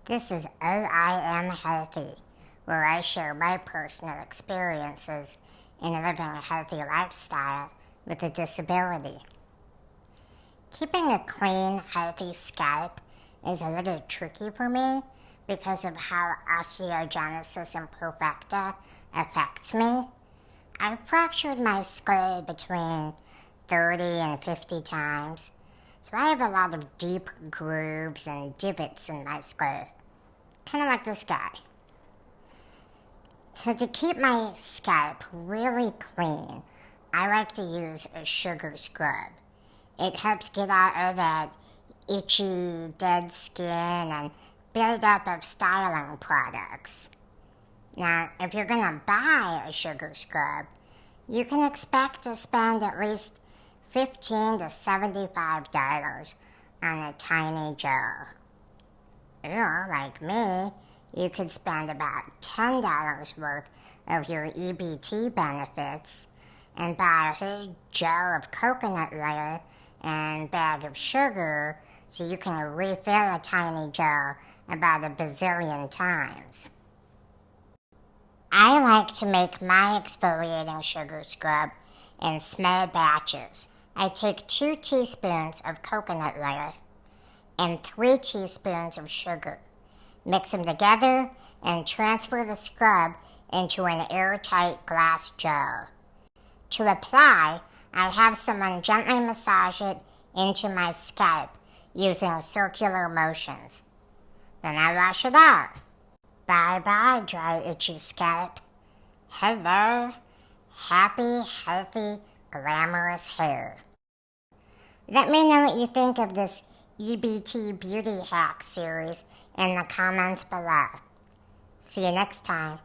This is I Am Healthy, where I share my personal experiences in living a healthy lifestyle with a disability. Keeping a clean, healthy scalp is a little tricky for me because of how osteogenesis imperfecta affects me. I fractured my skull between 30 and 50 times, so I have a lot of deep grooves and divots in my skull, kind of like this guy. So to keep my scalp really clean, I like to use a sugar scrub. It helps get out all that itchy, dead skin and buildup of styling products. Now, if you're going to buy a sugar scrub, you can expect to spend at least $15 to $75 on a tiny jar. Or, like me, you could spend about $10 worth of your EBT benefits and buy a whole jar of coconut oil and bag of sugar so you can refill a tiny jar about a bazillion times. I like to make my exfoliating sugar scrub in small batches. I take 2 teaspoons of coconut oil and 3 teaspoons of sugar. Mix them together and transfer the scrub into an airtight glass jar. To apply, I have someone gently massage it into my scalp using circular motions. Then I wash it out. Bye-bye, dry, itchy scalp. Hello, happy, healthy, glamorous hair. Let me know what you think of this EBT Beauty Hack series in the comments below. See you next time.